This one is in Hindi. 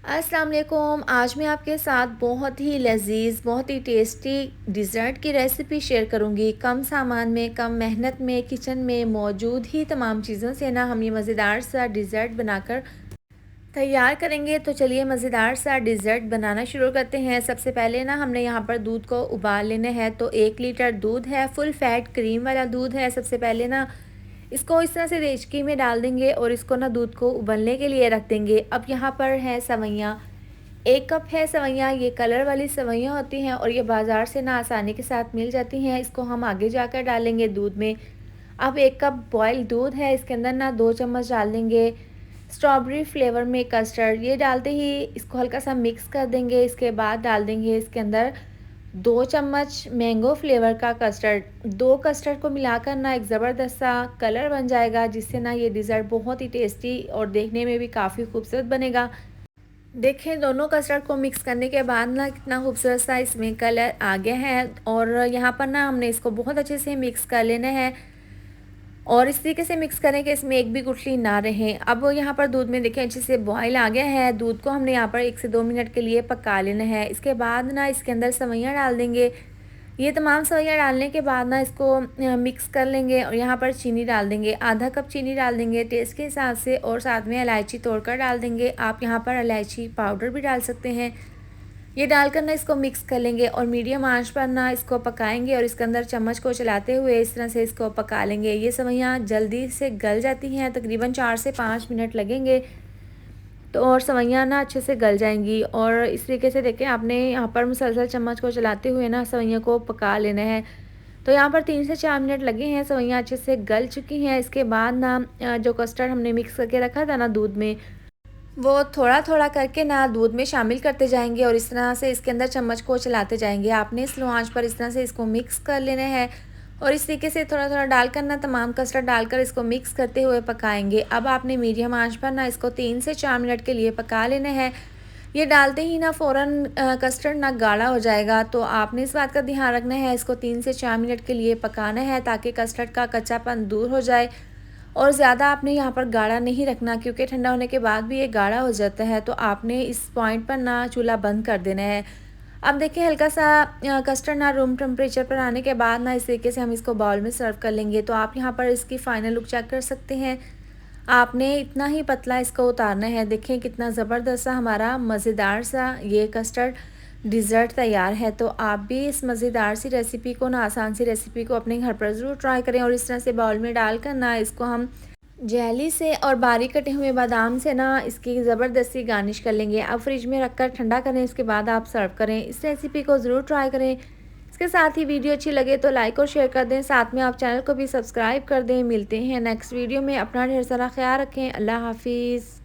अस्सलाम वालेकुम। आज मैं आपके साथ बहुत ही लज़ीज़, बहुत ही टेस्टी डिज़र्ट की रेसिपी शेयर करूँगी। कम सामान में, कम मेहनत में, किचन में मौजूद ही तमाम चीज़ों से ना हम ये मज़ेदार सा डिज़र्ट बनाकर तैयार करेंगे। तो चलिए मज़ेदार सा डिज़र्ट बनाना शुरू करते हैं। सबसे पहले ना हमने यहाँ पर दूध को उबाल लेना है। तो 1 लीटर दूध है, फुल फैट क्रीम वाला दूध है। सबसे पहले ना इसको इस तरह से देचकी में डाल देंगे और इसको ना दूध को उबलने के लिए रख देंगे। अब यहाँ पर है सवैयाँ, 1 कप है सवैयाँ। ये कलर वाली सवैयाँ होती हैं और ये बाज़ार से ना आसानी के साथ मिल जाती हैं। इसको हम आगे जाकर डालेंगे दूध में। अब 1 कप बॉयल दूध है, इसके अंदर ना 2 चम्मच डाल देंगे स्ट्रॉबेरी फ्लेवर में कस्टर्ड। ये डालते ही इसको हल्का सा मिक्स कर देंगे। इसके बाद डाल देंगे इसके अंदर 2 चम्मच मैंगो फ्लेवर का कस्टर्ड। 2 कस्टर्ड को मिलाकर ना एक ज़बरदस्त सा कलर बन जाएगा, जिससे ना ये डिज़र्ट बहुत ही टेस्टी और देखने में भी काफ़ी खूबसूरत बनेगा। देखें, दोनों कस्टर्ड को मिक्स करने के बाद ना कितना खूबसूरत सा इसमें कलर आ गया है। और यहाँ पर ना हमने इसको बहुत अच्छे से मिक्स कर लेना है और इस तरीके से मिक्स करें कि इसमें एक भी गुठली ना रहे। अब यहाँ पर दूध में देखें अच्छे से बॉयल आ गया है। दूध को हमने यहाँ पर 1 से 2 मिनट के लिए पका लेना है। इसके बाद ना इसके अंदर सवैयाँ डाल देंगे। ये तमाम सवैयाँ डालने के बाद ना इसको मिक्स कर लेंगे और यहाँ पर चीनी डाल देंगे। आधा कप चीनी डाल देंगे टेस्ट के हिसाब से और साथ में इलायची तोड़कर डाल देंगे। आप यहाँ पर इलायची पाउडर भी डाल सकते हैं। ये डालकर ना इसको मिक्स कर लेंगे और मीडियम आंच पर ना इसको पकाएंगे और इसके अंदर चम्मच को चलाते हुए इस तरह से इसको पका लेंगे। ये सवैयाँ जल्दी से गल जाती हैं, तकरीबन 4 से 5 मिनट लगेंगे। तो और सवैयाँ ना अच्छे से गल जाएंगी और इस तरीके से देखें आपने यहाँ पर मुसलसल चम्मच को चलाते हुए ना सवैयाँ को पका लेना है। तो यहाँ पर 3 से 4 मिनट लगे हैं, सवैयाँ अच्छे से गल चुकी हैं। इसके बाद ना जो कस्टर्ड हमने मिक्स करके रखा था ना दूध में, वो थोड़ा थोड़ा करके ना दूध में शामिल करते जाएंगे और इस तरह से इसके अंदर चम्मच को चलाते जाएंगे। आपने स्लो आंच पर इस तरह से इसको मिक्स कर लेना है और इस तरीके से थोड़ा थोड़ा डालकर ना तमाम कस्टर्ड डालकर इसको मिक्स करते हुए पकाएंगे। अब आपने मीडियम आंच पर ना इसको 3 से 4 मिनट के लिए पका लेना है। ये डालते ही ना फ़ौरन कस्टर्ड ना गाढ़ा हो जाएगा, तो आपने इस बात का ध्यान रखना है। इसको 3 से 4 मिनट के लिए पकाना है ताकि कस्टर्ड का कच्चापन दूर हो जाए। और ज़्यादा आपने यहाँ पर गाढ़ा नहीं रखना, क्योंकि ठंडा होने के बाद भी ये गाढ़ा हो जाता है। तो आपने इस पॉइंट पर ना चूल्हा बंद कर देना है। अब देखिए हल्का सा कस्टर्ड ना रूम टेम्परेचर पर आने के बाद ना इस तरीके से हम इसको बाउल में सर्व कर लेंगे। तो आप यहाँ पर इसकी फ़ाइनल लुक चेक कर सकते हैं। आपने इतना ही पतला इसको उतारना है। देखें कितना ज़बरदस्त सा हमारा मज़ेदार सा ये कस्टर्ड डिज़र्ट तैयार है। तो आप भी इस मज़ेदार सी रेसिपी को ना, आसान सी रेसिपी को अपने घर पर ज़रूर ट्राई करें और इस तरह से बाउल में डालकर ना इसको हम जेली से और बारीक कटे हुए बादाम से ना इसकी ज़बरदस्ती गार्निश कर लेंगे। अब फ्रिज में रखकर ठंडा करें, इसके बाद आप सर्व करें। इस रेसिपी को ज़रूर ट्राई करें। इसके साथ ही वीडियो अच्छी लगे तो लाइक और शेयर कर दें, साथ में आप चैनल को भी सब्सक्राइब कर दें। मिलते हैं नेक्स्ट वीडियो में। अपना ढेर सारा ख्याल रखें। अल्लाह हाफिज़।